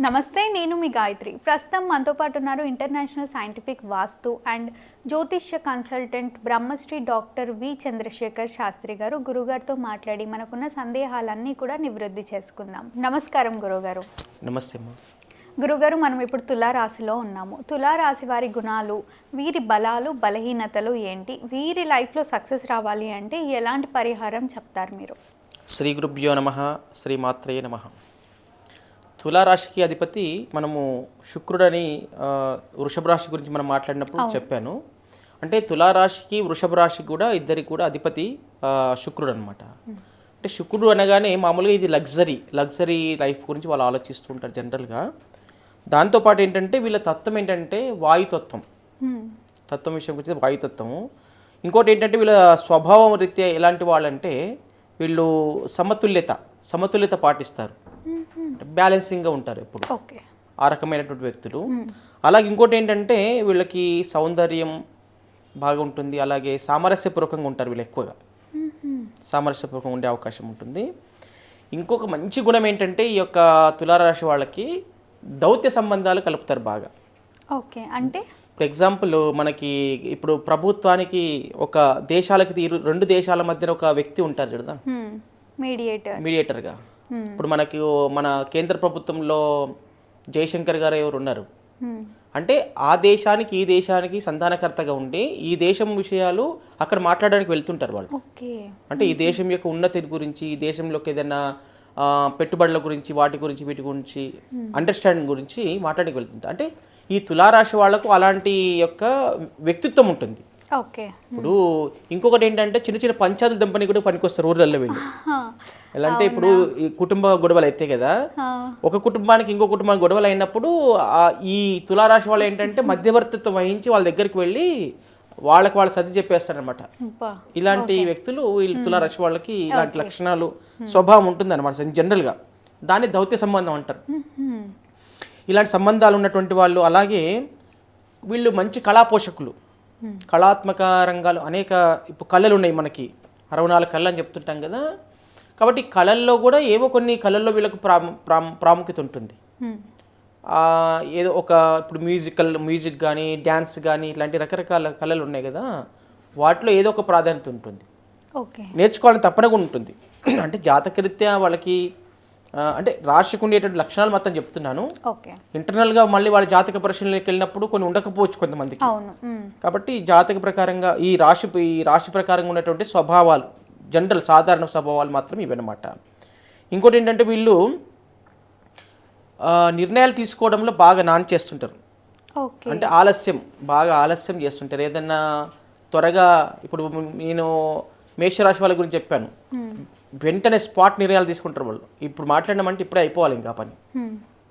నమస్తే, నేను మీ గాయత్రి. ప్రస్తుతం మనతో పాటు ఉన్నారు ఇంటర్నేషనల్ సైంటిఫిక్ వాస్తు అండ్ జ్యోతిష్య consultant Brahmashri doctor V Chandrashekar Shastri గారు. గురుగారితో మాట్లాడి మనకున్న సందేహాలన్నీ కూడా నివృత్తి చేసుకుందాం. నమస్కారం గురుగారు. నమస్తే అమ్మా. గురుగారు, మనం ఇప్పుడు తులారాశిలో ఉన్నాము. తులారాశి వారి గుణాలు, వీరి బలాలు, బలహీనతలు ఏంటి? వీరి లైఫ్లో సక్సెస్ రావాలి అంటే ఎలాంటి పరిహారం చెప్తారు మీరు? శ్రీ గురుభ్యో నమః, శ్రీ మాత్రేయ నమః. తులారాశికి అధిపతి మనము శుక్రుడని వృషభ రాశి గురించి మనం మాట్లాడినప్పుడు చెప్పాను. అంటే తులారాశికి వృషభ రాశికి కూడా ఇద్దరికి కూడా అధిపతి శుక్రుడు అనమాట. అంటే శుక్రుడు అనగానే మామూలుగా ఇది లగ్జరీ లైఫ్ గురించి వాళ్ళు ఆలోచిస్తూ ఉంటారు జనరల్గా. దాంతోపాటు ఏంటంటే వీళ్ళ తత్వం ఏంటంటే వాయుతత్వం. తత్వం విషయం గురించి వాయుతత్వము. ఇంకోటి ఏంటంటే వీళ్ళ స్వభావం రీత్యా ఎలాంటి వాళ్ళంటే వీళ్ళు సమతుల్యత పాటిస్తారు, బ్యాలెన్సింగ్గా ఉంటారు ఎప్పుడు, ఆ రకమైనటువంటి వ్యక్తులు. అలాగే ఇంకోటి ఏంటంటే వీళ్ళకి సౌందర్యం బాగా ఉంటుంది, అలాగే సామరస్యపూర్వకంగా ఉంటారు. వీళ్ళు ఎక్కువగా సామరస్యపూర్వకంగా ఉండే అవకాశం ఉంటుంది. ఇంకొక మంచి గుణం ఏంటంటే ఈ యొక్క తులారాశి వాళ్ళకి దౌత్య సంబంధాలు కలుపుతారు బాగా. ఓకే, అంటే ఫర్ ఎగ్జాంపుల్ మనకి ఇప్పుడు ప్రభుత్వానికి ఒక దేశాలకి రెండు దేశాల మధ్యన ఒక వ్యక్తి ఉంటారు కదా, మీడియేటర్గా. ఇప్పుడు మన కేంద్ర ప్రభుత్వంలో జయశంకర్ గారు ఎవరు ఉన్నారు అంటే ఆ దేశానికి ఈ దేశానికి సంధానకర్తగా ఉండి ఈ దేశం విషయాలు అక్కడ మాట్లాడడానికి వెళ్తుంటారు వాళ్ళు. అంటే ఈ దేశం యొక్క ఉన్నతి గురించి, ఈ దేశంలోకి ఏదైనా పెట్టుబడుల గురించి, వీటి గురించి అండర్స్టాండింగ్ గురించి మాట్లాడడానికి వెళ్తుంటారు. అంటే ఈ తులారాశి వాళ్లకు అలాంటి యొక్క వ్యక్తిత్వం ఉంటుంది. ఇప్పుడు ఇంకొకటి ఏంటంటే చిన్న చిన్న పంచాయతీల దంపని కూడా పనికొస్తారు ఊర్లలో వెళ్ళి. ఎలా అంటే ఇప్పుడు ఈ కుటుంబ గొడవలు అయితే కదా, ఒక కుటుంబానికి ఇంకో కుటుంబానికి గొడవలు అయినప్పుడు ఈ తులారాశి వాళ్ళు ఏంటంటే మధ్యవర్తిత్వం వహించి వాళ్ళ దగ్గరికి వెళ్ళి వాళ్ళకి సర్ది చెప్పేస్తారనమాట. ఇలాంటి వ్యక్తులు వీళ్ళు తులారాశి వాళ్ళకి ఇలాంటి లక్షణాలు స్వభావం ఉంటుంది అనమాట జనరల్గా. దాన్ని దౌత్య సంబంధం అంటారు. ఇలాంటి సంబంధాలు ఉన్నటువంటి వాళ్ళు. అలాగే వీళ్ళు మంచి కళా పోషకులు, కళాత్మక రంగాలు అనేక ఇప్పుడు కళలు ఉన్నాయి మనకి, 64 కళలు అని చెప్తుంటాం కదా. కాబట్టి కళల్లో కూడా ఏవో కొన్ని కళల్లో వీళ్ళకు ప్రాముఖ్యత ఉంటుంది. ఏదో ఒక ఇప్పుడు మ్యూజిక్ కానీ, డ్యాన్స్ కానీ, ఇట్లాంటి రకరకాల కళలు ఉన్నాయి కదా, వాటిలో ఏదో ఒక ప్రాధాన్యత ఉంటుంది. నేర్చుకోవాలని తప్పన కూడా ఉంటుంది. అంటే జాతకరీత్యా వాళ్ళకి అంటే రాశికి ఉండేటువంటి లక్షణాలు మాత్రం చెప్తున్నాను. ఇంటర్నల్గా మళ్ళీ వాళ్ళ జాతక పరిశీలనకి వెళ్ళినప్పుడు కొన్ని ఉండకపోవచ్చు కొంతమందికి. కాబట్టి జాతక ప్రకారంగా ఈ రాశి ప్రకారంగా ఉన్నటువంటి స్వభావాలు, సాధారణ స్వభావాలు మాత్రం ఇవన్నమాట. ఇంకోటి ఏంటంటే వీళ్ళు నిర్ణయాలు తీసుకోవడంలో బాగా చేస్తుంటారు. అంటే బాగా ఆలస్యం చేస్తుంటారు. ఏదన్నా త్వరగా, ఇప్పుడు నేను మేషరాశి వాళ్ళ గురించి చెప్పాను, వెంటనే స్పాట్ నిర్ణయాలు తీసుకుంటారు వాళ్ళు. ఇప్పుడు మాట్లాడినామంటే ఇప్పుడే అయిపోవాలి ఇంకా పని.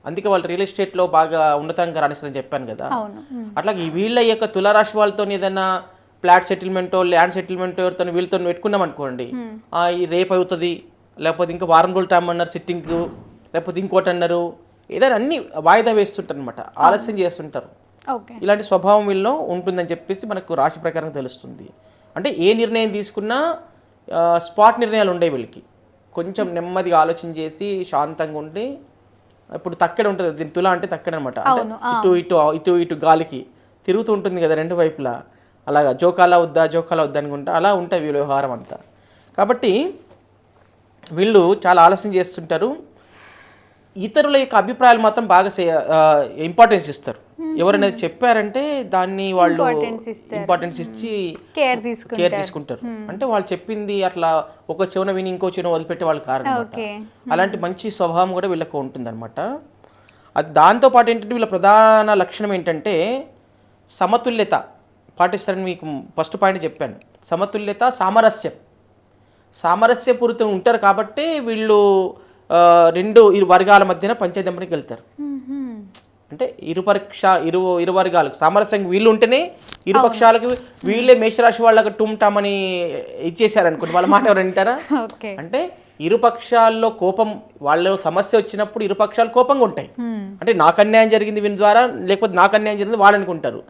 అందుకే వాళ్ళు రియల్ ఎస్టేట్లో బాగా ఉన్నతంగా రాణిస్తారని చెప్పాను కదా. అట్లాగే వీళ్ళ యొక్క తులారాశి వాళ్ళతో ఏదైనా ఫ్లాట్ సెటిల్మెంటో, ల్యాండ్ సెటిల్మెంటో ఎవరితో వీళ్ళతో పెట్టుకున్నాం అనుకోండి, రేపు అవుతుంది, లేకపోతే ఇంకా వారం రోజులు టైం అన్నారు సిట్టింగ్, లేకపోతే ఇంకోటి అన్నారు, ఏదైనా అన్ని వాయిదా వేస్తుంటారు అనమాట, ఆలస్యం చేస్తుంటారు. ఇలాంటి స్వభావం వీళ్ళలో ఉంటుందని చెప్పేసి మనకు రాశి ప్రకారం తెలుస్తుంది. అంటే ఏ నిర్ణయం తీసుకున్నా స్పాట్ నిర్ణయాలు ఉండేవి వీళ్ళకి. కొంచెం నెమ్మదిగా ఆలోచన చేసి శాంతంగా ఉండి, ఇప్పుడు తక్కడ ఉంటుంది, దీని తులా అంటే తక్కడ అనమాట. ఇటు గాలికి తిరుగుతూ ఉంటుంది కదా రెండు వైపులా, అలాగా జోకాలా వద్దా అనుకుంటా అలా ఉంటాయి వీళ్ళ వ్యవహారం అంతా. కాబట్టి వీళ్ళు చాలా ఆలస్యం చేస్తుంటారు. ఇతరుల యొక్క అభిప్రాయాలు మాత్రం బాగా ఇంపార్టెన్స్ ఇస్తారు. ఎవరైనా చెప్పారంటే దాన్ని వాళ్ళు ఇంపార్టెన్స్ ఇచ్చి కేర్ తీసుకుంటారు. అంటే వాళ్ళు చెప్పింది అట్లా ఒక చెవున విని ఇంకో చెవున వదిలిపెట్టే వాళ్ళు కారణం. అలాంటి మంచి స్వభావం కూడా వీళ్ళకు ఉంటుందన్నమాట. అది దాంతోపాటు ఏంటంటే వీళ్ళ ప్రధాన లక్షణం ఏంటంటే సమతుల్యత పాటిస్తారని మీకు ఫస్ట్ పాయింట్ చెప్పాను. సమతుల్యత, సామరస్యపూరితం ఉంటారు. కాబట్టి వీళ్ళు రెండు వర్గాల మధ్యన పంచాయతీకి వెళ్తారు. అంటే ఇరు వర్గాలకు సామరస్యంగా వీళ్ళు ఉంటేనే ఇరు పక్షాలకు వీళ్ళే మేషరాశి వాళ్ళకి టుమ్ అని ఇచ్చేసారనుకోండి, వాళ్ళ మాట ఎవరు వింటారా? అంటే ఇరు పక్షాల్లో కోపం, వాళ్ళ సమస్య వచ్చినప్పుడు ఇరు పక్షాలు కోపంగా ఉంటాయి. అంటే నాకు అన్యాయం జరిగింది వీని ద్వారా, లేకపోతే నాకు అన్యాయం జరిగింది వాళ్ళు అనుకుంటారు.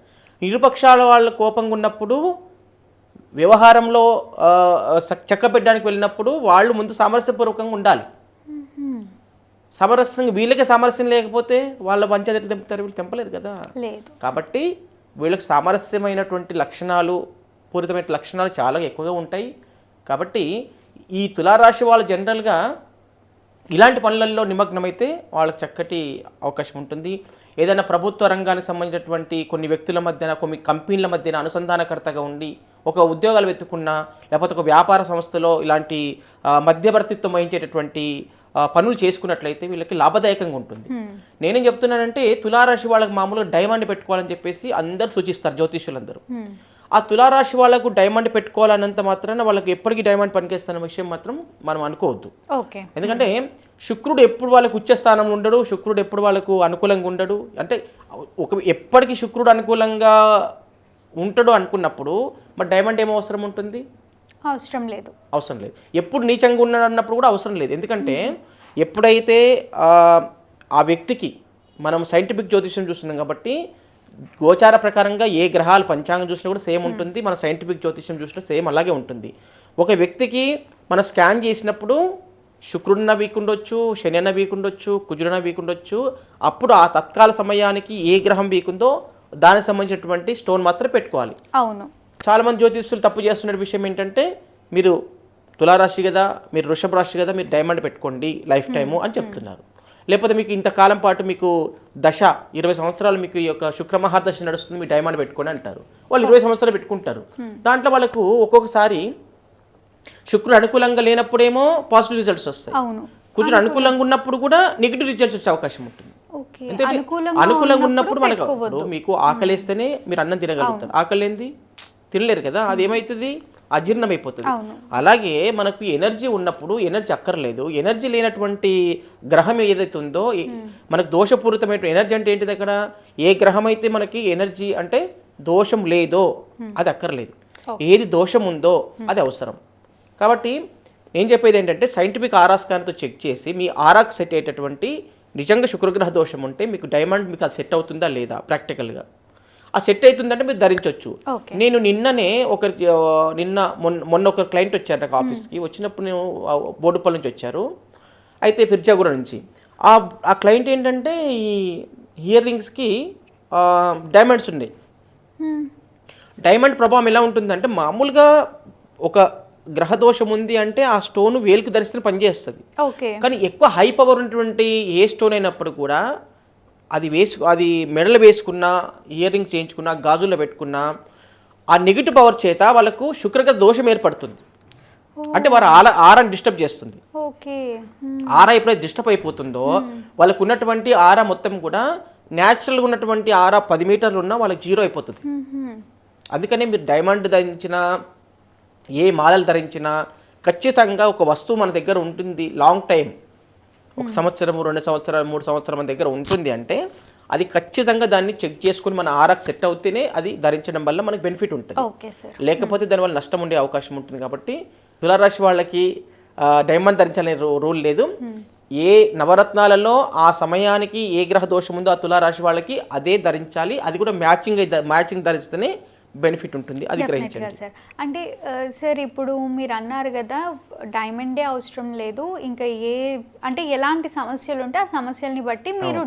ఇరుపక్షాల వాళ్ళ కోపంగా ఉన్నప్పుడు వ్యవహారంలో చక్కబెట్టడానికి వెళ్ళినప్పుడు వాళ్ళు ముందు సామరస్యపూర్వకంగా ఉండాలి. సామరస్యంగా వీళ్ళకి సామరస్యం లేకపోతే వాళ్ళ పంచాయతీ తెంపుతారు, వీళ్ళు తెంపలేరు కదా. లేదు. కాబట్టి వీళ్ళకి సామరస్యమైనటువంటి లక్షణాలు, పూరితమైన లక్షణాలు చాలా ఎక్కువగా ఉంటాయి. కాబట్టి ఈ తులారాశి వాళ్ళు జనరల్గా ఇలాంటి పనులలో నిమగ్నమైతే వాళ్ళకి చక్కటి అవకాశం ఉంటుంది. ఏదైనా ప్రభుత్వ రంగానికి సంబంధించినటువంటి కొన్ని వ్యక్తుల మధ్యన, కొన్ని కంపెనీల మధ్యన అనుసంధానకర్తగా ఉండి ఒక ఉద్యోగాలు వెతుకున్నా, లేకపోతే ఒక వ్యాపార సంస్థలో ఇలాంటి మధ్యవర్తిత్వం వహించేటటువంటి పనులు చేసుకున్నట్లయితే వీళ్ళకి లాభదాయకంగా ఉంటుంది. నేనేం చెప్తున్నానంటే తులారాశి వాళ్ళకి మామూలుగా డైమండ్ పెట్టుకోవాలని చెప్పేసి అందరు సూచిస్తారు జ్యోతిష్యులందరూ. ఆ తులారాశి వాళ్ళకు డైమండ్ పెట్టుకోవాలన్నంత మాత్రాన వాళ్ళకి ఎప్పటికీ డైమండ్ పనిచేస్తున్న విషయం మాత్రం మనం అనుకోవద్దు. ఎందుకంటే శుక్రుడు ఎప్పుడు వాళ్ళకు ఉచ్చ స్థానంలో ఉండడు, శుక్రుడు ఎప్పుడు వాళ్ళకు అనుకూలంగా ఉండడు. అంటే ఎప్పటికీ శుక్రుడు అనుకూలంగా ఉంటాడు అనుకున్నప్పుడు మరి డైమండ్ ఏమో అవసరం ఉంటుంది? అవసరం లేదు. ఎప్పుడు నీచంగా ఉన్నాడు అన్నప్పుడు కూడా అవసరం లేదు. ఎందుకంటే ఎప్పుడైతే ఆ వ్యక్తికి మనం సైంటిఫిక్ జ్యోతిష్యం చూస్తున్నాం కాబట్టి గోచార ప్రకారంగా ఏ గ్రహాలు పంచాంగం చూసినా కూడా సేమ్ ఉంటుంది, మన సైంటిఫిక్ జ్యోతిష్యం చూసినా సేమ్ అలాగే ఉంటుంది. ఒక వ్యక్తికి మనం స్కాన్ చేసినప్పుడు శుక్రుడిన వీక్ ఉండొచ్చు, శని అన్న వీక్ ఉండొచ్చు, కుజుడన వీక్ ఉండొచ్చు. అప్పుడు ఆ తత్కాల సమయానికి ఏ గ్రహం వీక్ ఉందో దానికి సంబంధించినటువంటి స్టోన్ మాత్రం పెట్టుకోవాలి. అవును. చాలామంది జ్యోతిష్యులు తప్పు చేస్తున్న విషయం ఏంటంటే మీరు తులారాశి కదా, మీరు వృషభ రాశి కదా, మీరు డైమండ్ పెట్టుకోండి లైఫ్ టైము అని చెప్తున్నారు. లేకపోతే మీకు ఇంతకాలం పాటు మీకు దశ 20 సంవత్సరాలు మీకు ఈ యొక్క శుక్రమహాదశ నడుస్తుంది, మీ డైమండ్ పెట్టుకోండి అంటారు. వాళ్ళు 20 సంవత్సరాలు పెట్టుకుంటారు. దాంట్లో వాళ్ళకు ఒక్కొక్కసారి శుక్రుడు అనుకూలంగా లేనప్పుడేమో పాజిటివ్ రిజల్ట్స్ వస్తాయి, కుజుడు అనుకూలంగా ఉన్నప్పుడు కూడా నెగిటివ్ రిజల్ట్స్ వచ్చే అవకాశం ఉంటుంది. ఎందుకంటే అనుకూలంగా ఉన్నప్పుడు మనకు మీకు ఆకలేస్తేనే మీరు అన్నం తినగలుగుతారు, ఆకలేంది తినలేరు కదా, అది ఏమవుతుంది? అజీర్ణమైపోతుంది. అలాగే మనకు ఎనర్జీ ఉన్నప్పుడు ఎనర్జీ అక్కర్లేదు. ఎనర్జీ లేనటువంటి గ్రహం ఏదైతే ఉందో మనకు దోషపూరితమైన ఎనర్జీ అంటే ఏంటిది? అక్కడ ఏ గ్రహం అయితే మనకి ఎనర్జీ అంటే దోషం లేదో అది అక్కర్లేదు, ఏది దోషం ఉందో అది అవసరం. కాబట్టి నేను చెప్పేది ఏంటంటే సైంటిఫిక్ ఆరాస్కాన్తో చెక్ చేసి మీ ఆరాకు సెట్ అయ్యేటటువంటి నిజంగా శుక్రగ్రహ దోషం ఉంటే మీకు డైమండ్ మీకు అది సెట్ అవుతుందా లేదా ప్రాక్టికల్గా ఆ సెట్ అవుతుందంటే మీరు ధరించవచ్చు. నేను నిన్ననే మొన్న ఒక క్లయింట్ వచ్చారు నాకు ఆఫీస్కి. వచ్చినప్పుడు నేను బోడుపల్లి నుంచి వచ్చారు, అయితే పిర్జాగూడ నుంచి. ఆ క్లయింట్ ఏంటంటే ఈ ఇయర్ రింగ్స్కి డైమండ్స్ ఉన్నాయి. డైమండ్ ప్రభావం ఎలా ఉంటుందంటే మామూలుగా ఒక గ్రహ దోషం ఉంది అంటే ఆ స్టోన్ వేలుకు ధరిస్తే పనిచేస్తుంది. కానీ ఎక్కువ హై పవర్ ఉన్నటువంటి ఏ స్టోన్ అయినప్పుడు కూడా అది మెడలు వేసుకున్నా, ఇయర్ రింగ్స్ చేయించుకున్నా, గాజుల్లో పెట్టుకున్నా ఆ నెగిటివ్ పవర్ చేత వాళ్ళకు శుక్రగ్రహ దోషం ఏర్పడుతుంది. అంటే వారు ఆరాని డిస్టర్బ్ చేస్తుంది. ఆరా ఎప్పుడైతే డిస్టర్బ్ అయిపోతుందో వాళ్ళకు ఉన్నటువంటి ఆరా మొత్తం కూడా న్యాచురల్గా ఉన్నటువంటి ఆరా 10 మీటర్లు ఉన్నా వాళ్ళకి జీరో అయిపోతుంది. అందుకనే మీరు డైమండ్ ధరించినా, ఏ మాలలు ధరించినా ఖచ్చితంగా ఒక వస్తువు మన దగ్గర ఉంటుంది లాంగ్ టైం, 1 సంవత్సరం 2 సంవత్సరాలు 3 సంవత్సరాలు మన దగ్గర ఉంటుంది అంటే అది ఖచ్చితంగా దాన్ని చెక్ చేసుకుని మన ఆరాకు సెట్ అవుతేనే అది ధరించడం వల్ల మనకు బెనిఫిట్ ఉంటుంది. లేకపోతే దానివల్ల నష్టం ఉండే అవకాశం ఉంటుంది. కాబట్టి తులారాశి వాళ్ళకి డైమండ్ ధరించాలనే రూల్ లేదు. ఏ నవరత్నాలలో ఆ సమయానికి ఏ గ్రహ దోషం ఉందో ఆ తులారాశి వాళ్ళకి అదే ధరించాలి. అది కూడా మ్యాచింగ్ ధరిస్తేనే బెనిఫిట్ ఉంటుంది, అది గ్రహించండి సార్. అంటే సార్ ఇప్పుడు మీరు అన్నారు కదా డైమండే అవసరం లేదు, ఇంకా అంటే ఎలాంటి సమస్యలు ఉంటే ఆ సమస్యల్ని బట్టి మీరు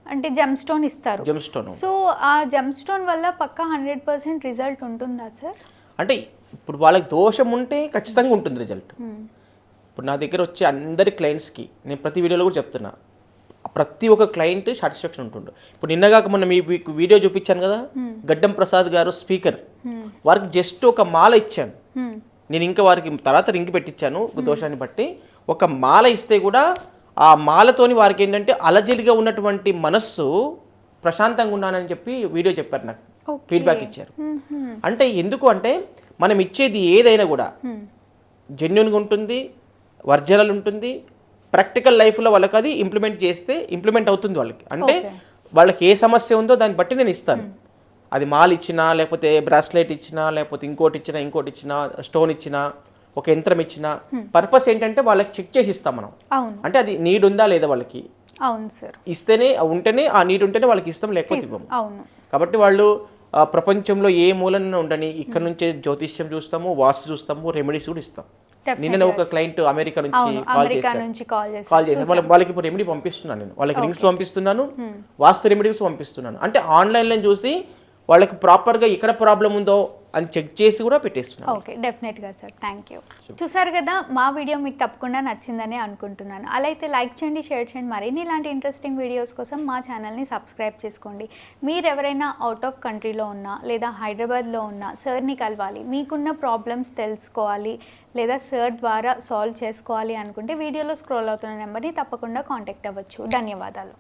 అంటే జెమ్ స్టోన్ ఇస్తారు. సో ఆ జెమ్ స్టోన్ వల్ల పక్కా 100% రిజల్ట్ ఉంటుందా సార్? అంటే ఇప్పుడు వాళ్ళకి దోషం ఉంటే ఖచ్చితంగా ఉంటుంది రిజల్ట్. ఇప్పుడు నా దగ్గర వచ్చే అందరి క్లయింట్స్కి నేను ప్రతి వీడియోలో కూడా చెప్తున్నా, ప్రతి ఒక్క క్లయింట్ సాటిస్ఫాక్షన్ ఉంటుండు. ఇప్పుడు నిన్నగాక మొన్న మీ వీడియో చూపించాను కదా, గడ్డం ప్రసాద్ గారు స్పీకర్, వారికి జస్ట్ ఒక మాల ఇచ్చాను నేను, ఇంకా వారికి తర్వాత రింగ్ పెట్టించాను దోషాన్ని బట్టి. ఒక మాల ఇస్తే కూడా ఆ మాలతోని వారికి ఏంటంటే అలజడిగా ఉన్నటువంటి మనస్సు ప్రశాంతంగా ఉన్నానని చెప్పి వీడియో చెప్పారు, నాకు ఫీడ్బ్యాక్ ఇచ్చారు. అంటే ఎందుకు అంటే మనం ఇచ్చేది ఏదైనా కూడా జెన్యున్గా ఉంటుంది, ఒరిజినల్ ఉంటుంది. ప్రాక్టికల్ లైఫ్లో వాళ్ళకి అది ఇంప్లిమెంట్ అవుతుంది వాళ్ళకి. అంటే వాళ్ళకి ఏ సమస్య ఉందో దాన్ని బట్టి నేను ఇస్తాను. అది మాల్ ఇచ్చినా, లేకపోతే బ్రాస్లెట్ ఇచ్చినా, లేకపోతే ఇంకోటి ఇచ్చినా, స్టోన్ ఇచ్చినా, ఒక యంత్రం ఇచ్చినా, పర్పస్ ఏంటంటే వాళ్ళకి చెక్ చేసి ఇస్తాం మనం. అంటే అది నీడ్ ఉందా లేదా వాళ్ళకి ఇస్తేనే ఉంటేనే ఆ నీడ్ ఉంటేనే వాళ్ళకి ఇస్తాం, లేకపోతే ఇవ్వము. కాబట్టి వాళ్ళు ప్రపంచంలో ఏ మూలన ఉండని ఇక్కడ నుంచే జ్యోతిష్యం చూస్తాము, వాస్తు చూస్తాము, రెమెడీస్ కూడా ఇస్తాం. నిన్న ఒక క్లయింట్ అమెరికా నుంచి కాల్ అమెరికా చేశారు నుంచి కాల్ చేసి కాల్ చేశాను వాళ్ళకి ఇప్పుడు రెమెడీ పంపిస్తున్నాను నేను వాళ్ళకి రింగ్స్ పంపిస్తున్నాను వాస్తు రెమెడీస్ పంపిస్తున్నాను అంటే ఆన్లైన్లో చూసి వాళ్ళకి ప్రాపర్గా ఎక్కడ ప్రాబ్లం ఉందో అని చెక్ చేసి కూడా పెట్టేస్తున్నాను. ఓకే, డెఫినెట్గా సార్, థ్యాంక్ యూ. చూసారు కదా, మా వీడియో మీకు తప్పకుండా నచ్చిందని అనుకుంటున్నాను. అలా అయితే లైక్ చేయండి, షేర్ చేయండి. మరిన్ని ఇలాంటి ఇంట్రెస్టింగ్ వీడియోస్ కోసం మా ఛానల్ని సబ్స్క్రైబ్ చేసుకోండి. మీరు ఎవరైనా అవుట్ ఆఫ్ కంట్రీలో ఉన్నా లేదా హైదరాబాద్లో ఉన్నా సార్ని కలవాలి, మీకున్న ప్రాబ్లమ్స్ తెలుసుకోవాలి లేదా సార్ ద్వారా సాల్వ్ చేసుకోవాలి అనుకుంటే వీడియోలో స్క్రోల్ అవుతున్న నెంబర్ని తప్పకుండా కాంటాక్ట్ అవ్వచ్చు. ధన్యవాదాలు.